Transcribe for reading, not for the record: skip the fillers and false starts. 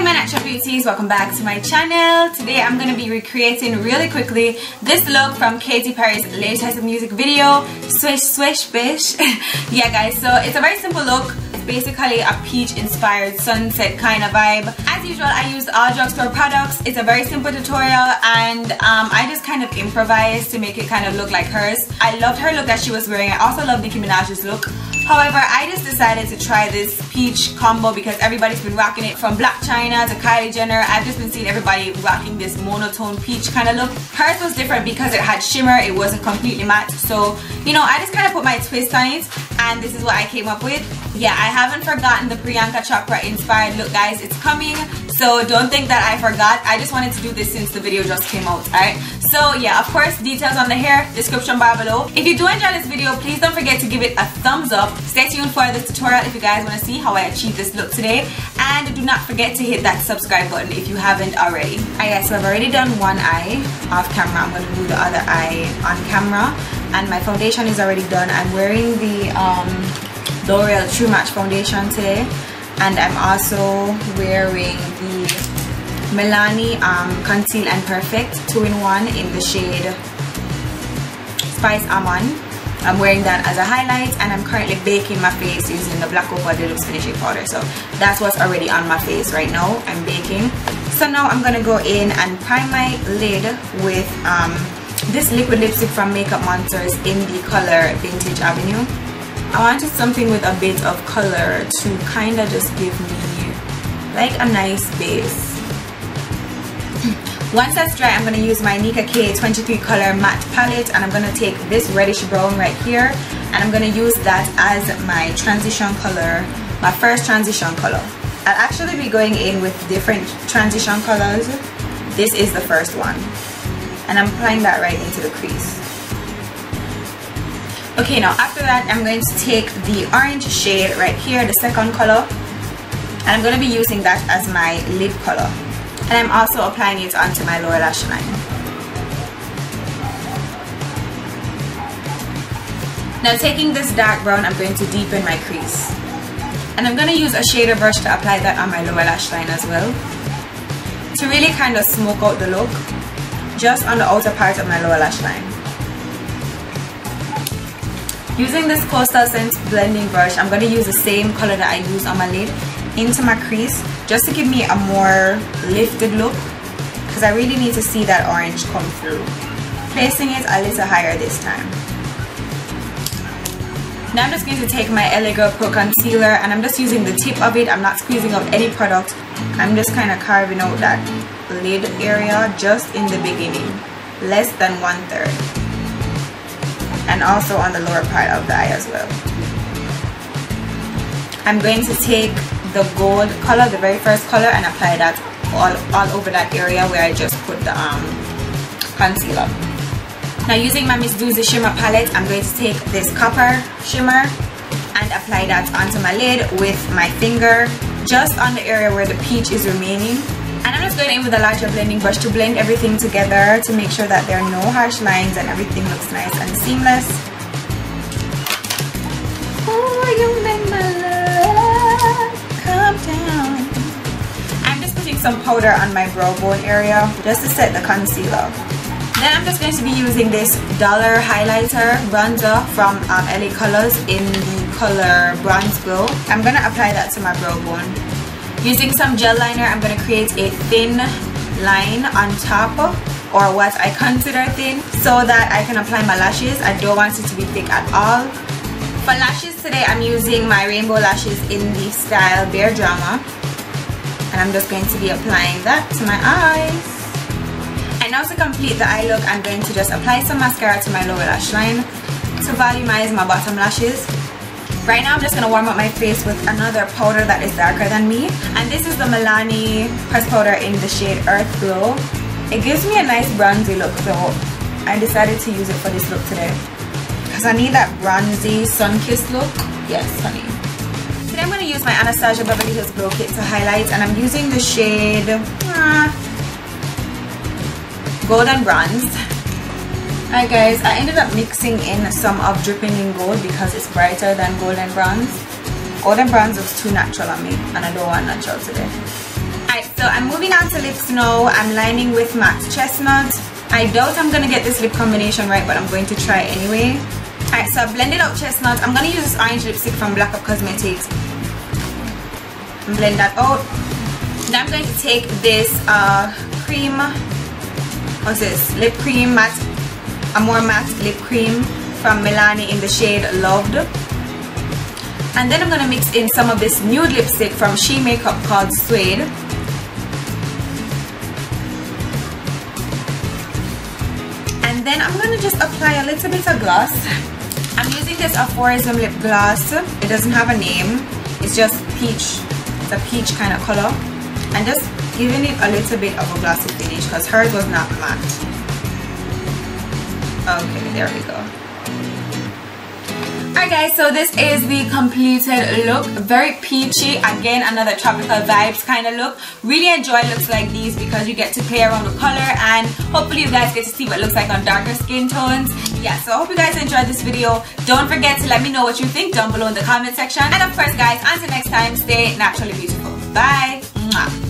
my natural beauties, welcome back to my channel. Today I'm going to be recreating really quickly this look from Katy Perry's latest music video, Swish Swish Bish. Yeah guys, so it's a very simple look. It's basically a peach inspired sunset kind of vibe. As usual, I used all drugstore products. It's a very simple tutorial and I just kind of improvised to make it kind of look like hers. I loved her look that she was wearing. I also love Nicki Minaj's look. However, I just decided to try this peach combo because everybody's been rocking it, from Black China to Kylie Jenner. I've just been seeing everybody rocking this monotone peach kind of look. Hers was different because it had shimmer, it wasn't completely matte. So, you know, I just kind of put my twist on it and this is what I came up with. Yeah, I haven't forgotten the Priyanka Chopra inspired look, guys. It's coming, so don't think that I forgot. I just wanted to do this since the video just came out, alright? So yeah, of course, details on the hair, description bar below. If you do enjoy this video, please don't forget to give it a thumbs up. Stay tuned for this tutorial if you guys want to see how I achieved this look today. And do not forget to hit that subscribe button if you haven't already. Alright guys, so I've already done one eye off camera. I'm going to do the other eye on camera. And my foundation is already done. I'm wearing the L'Oreal True Match foundation today, and I'm also wearing the Milani Conceal and Perfect 2-in-1 in the shade Spice Almond. I'm wearing that as a highlight, and I'm currently baking my face using the Black Opal Deluxe Finishing Powder. So that's what's already on my face right now. I'm baking. So now I'm gonna go in and prime my lid with this liquid lipstick from Makeup Monsters in the color Vintage Avenue. I wanted something with a bit of color to kind of just give me like a nice base. Once that's dry, I'm going to use my Nicki K 23 color matte palette, and I'm going to take this reddish brown right here and I'm going to use that as my transition color, my first transition color. I'll actually be going in with different transition colors. This is the first one and I'm applying that right into the crease. Okay, now after that I'm going to take the orange shade right here, the second color, and I'm going to be using that as my lid color, and I'm also applying it onto my lower lash line. Now taking this dark brown, I'm going to deepen my crease, and I'm going to use a shader brush to apply that on my lower lash line as well, to really kind of smoke out the look just on the outer part of my lower lash line. Using this Coastal Scents blending brush, I'm going to use the same color that I used on my lid into my crease just to give me a more lifted look, because I really need to see that orange come through. Placing it a little higher this time. Now I'm just going to take my LA Girl Pro Concealer and I'm just using the tip of it. I'm not squeezing out any product. I'm just kind of carving out that lid area just in the beginning, less than 1/3. And also on the lower part of the eye as well. I'm going to take the gold color, the very first color, and apply that all over that area where I just put the concealer. Now using my Miss Doozy shimmer palette, I'm going to take this copper shimmer and apply that onto my lid with my finger, just on the area where the peach is remaining. And I'm just going in with a larger blending brush to blend everything together to make sure that there are no harsh lines and everything looks nice and seamless. Oh, you make my love come down. I'm just putting some powder on my brow bone area just to set the concealer. Then I'm just going to be using this Dollar Highlighter Bronzer from LA Colors in the color Bronze Glow. I'm going to apply that to my brow bone. Using some gel liner, I'm going to create a thin line on top, or what I consider thin, so that I can apply my lashes. I don't want it to be thick at all. For lashes today, I'm using my rainbow lashes in the style Bare Drama, and I'm just going to be applying that to my eyes. And now to complete the eye look, I'm going to just apply some mascara to my lower lash line to volumize my bottom lashes. Right now I'm just going to warm up my face with another powder that is darker than me, and this is the Milani press powder in the shade Earth Glow. It gives me a nice bronzy look, so I decided to use it for this look today because I need that bronzy sun-kissed look. Yes, honey. Today I'm going to use my Anastasia Beverly Hills Glow Kit to highlight, and I'm using the shade Golden Bronze. Alright guys, I ended up mixing in some of Dripping in Gold because it's brighter than Golden Bronze. Golden Bronze looks too natural on me and I don't want natural today. Alright, so I'm moving on to lips now. I'm lining with matte chestnut. I doubt I'm gonna get this lip combination right, but I'm going to try anyway. Alright, so I blended out chestnut. I'm gonna use this orange lipstick from Black Up Cosmetics and blend that out. Now I'm going to take this cream, what's this? Lip cream matte, a more matte lip cream from Milani in the shade Loved. And then I'm gonna mix in some of this nude lipstick from She Makeup called Suede. And then I'm gonna just apply a little bit of gloss. I'm using this Aphorism lip gloss. It doesn't have a name. It's just peach. It's a peach kind of color. And just giving it a little bit of a glossy finish because hers was not matte. Okay, there we go. Alright guys, so this is the completed look. Very peachy. Again, another tropical vibes kind of look. Really enjoy looks like these because you get to play around with color and hopefully you guys get to see what it looks like on darker skin tones. Yeah, so I hope you guys enjoyed this video. Don't forget to let me know what you think down below in the comment section. And of course guys, until next time, stay naturally beautiful. Bye! Mwah.